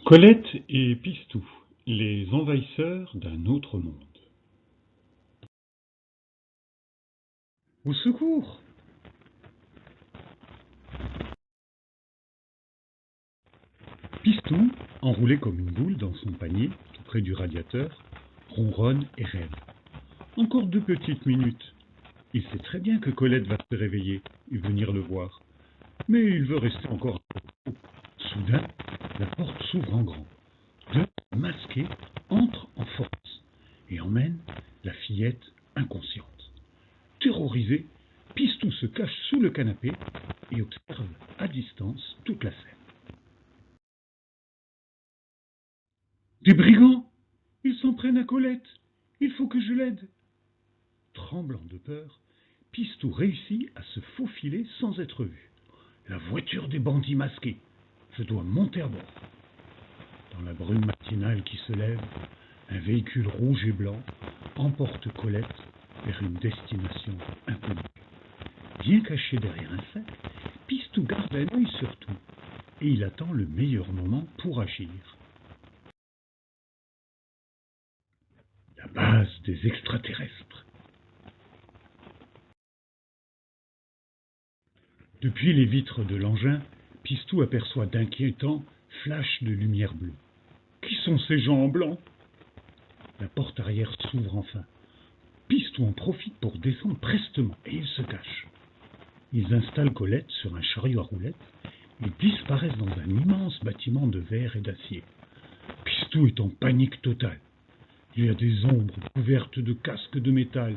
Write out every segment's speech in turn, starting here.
Colette et Pistou, les envahisseurs d'un autre monde. Au secours! Pistou, enroulé comme une boule dans son panier, tout près du radiateur, ronronne et rêve. Encore 2 petites minutes. Il sait très bien que Colette va se réveiller et venir le voir. Mais il veut rester encore un peu. Soudain, la porte s'ouvre en grand. Deux masqués entrent en force et emmènent la fillette inconsciente. Terrorisé, Pistou se cache sous le canapé et observe à distance toute la scène. Des brigands! Ils s'en prennent à Colette! Il faut que je l'aide! Tremblant de peur, Pistou réussit à se faufiler sans être vu. La voiture des bandits masqués. Je dois monter à bord. Dans la brume matinale qui se lève, un véhicule rouge et blanc emporte Colette vers une destination inconnue. Bien caché derrière un sac, Pistou garde un œil sur tout et il attend le meilleur moment pour agir. La base des extraterrestres. Depuis les vitres de l'engin, Pistou aperçoit d'inquiétants flashs de lumière bleue. Qui sont ces gens en blanc? La porte arrière s'ouvre enfin. Pistou en profite pour descendre prestement et il se cache. Ils installent Colette sur un chariot à roulettes et disparaissent dans un immense bâtiment de verre et d'acier. Pistou est en panique totale. Il y a des ombres couvertes de casques de métal,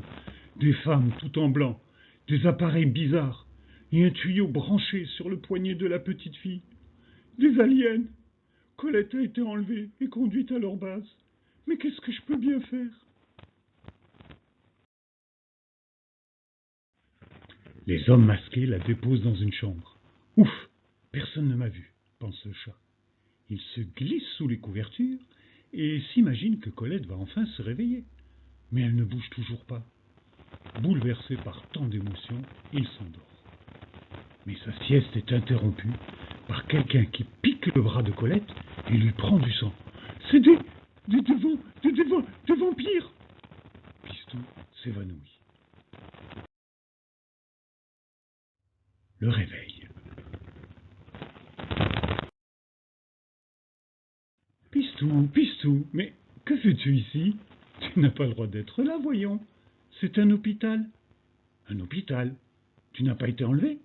des femmes tout en blanc, des appareils bizarres et un tuyau branché sur le poignet de la petite fille. Des aliens! Colette a été enlevée et conduite à leur base. Mais qu'est-ce que je peux bien faire? Les hommes masqués la déposent dans une chambre. Ouf! Personne ne m'a vu, pense le chat. Il se glisse sous les couvertures et s'imagine que Colette va enfin se réveiller. Mais elle ne bouge toujours pas. Bouleversé par tant d'émotions, il s'endort. Mais sa sieste est interrompue par quelqu'un qui pique le bras de Colette et lui prend du sang. C'est des vampires! Pistou s'évanouit. Le réveil. Pistou, mais que fais-tu ici? Tu n'as pas le droit d'être là, voyons. C'est un hôpital. Un hôpital? Tu n'as pas été enlevé?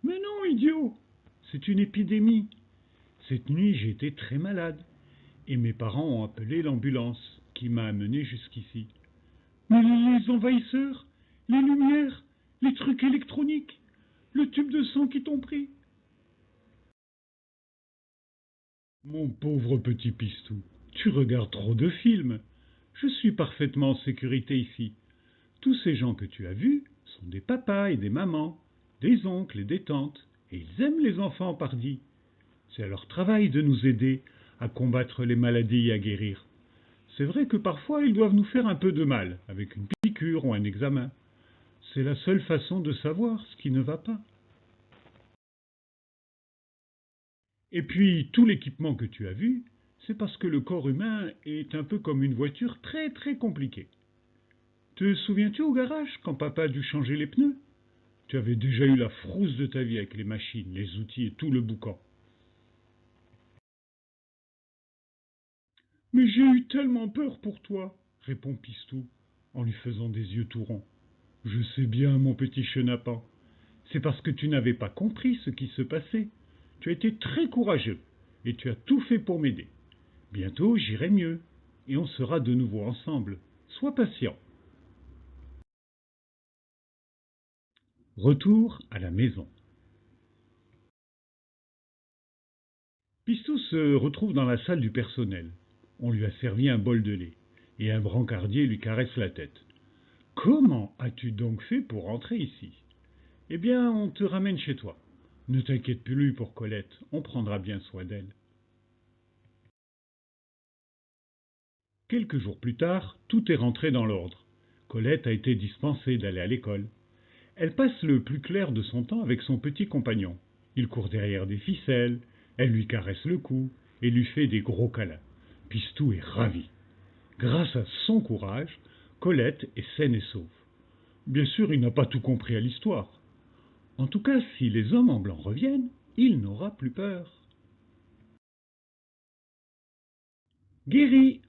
Mais non, idiot! C'est une épidémie. Cette nuit, j'ai été très malade. Et mes parents ont appelé l'ambulance qui m'a amené jusqu'ici. Mais les envahisseurs, les lumières, les trucs électroniques, le tube de sang qui t'ont pris. Mon pauvre petit Pistou, tu regardes trop de films. Je suis parfaitement en sécurité ici. Tous ces gens que tu as vus sont des papas et des mamans, des oncles et des tantes, et ils aiment les enfants pardi. C'est à leur travail de nous aider à combattre les maladies et à guérir. C'est vrai que parfois ils doivent nous faire un peu de mal, avec une piqûre ou un examen. C'est la seule façon de savoir ce qui ne va pas. Et puis, tout l'équipement que tu as vu, c'est parce que le corps humain est un peu comme une voiture très très compliquée. Te souviens-tu au garage quand papa a dû changer les pneus? Tu avais déjà eu la frousse de ta vie avec les machines, les outils et tout le boucan. Mais j'ai eu tellement peur pour toi, répond Pistou, en lui faisant des yeux tout ronds. Je sais bien, mon petit chenapan. C'est parce que tu n'avais pas compris ce qui se passait. Tu as été très courageux et tu as tout fait pour m'aider. Bientôt, j'irai mieux et on sera de nouveau ensemble. Sois patient. Retour à la maison. Pistou se retrouve dans la salle du personnel. On lui a servi un bol de lait et un brancardier lui caresse la tête. Comment as-tu donc fait pour entrer ici? Eh bien, on te ramène chez toi. Ne t'inquiète plus pour Colette, on prendra bien soin d'elle. Quelques jours plus tard, tout est rentré dans l'ordre. Colette a été dispensée d'aller à l'école. Elle passe le plus clair de son temps avec son petit compagnon. Il court derrière des ficelles, elle lui caresse le cou, et lui fait des gros câlins. Pistou est ravi. Grâce à son courage, Colette est saine et sauve. Bien sûr, il n'a pas tout compris à l'histoire. En tout cas, si les hommes en blanc reviennent, il n'aura plus peur. Guéri!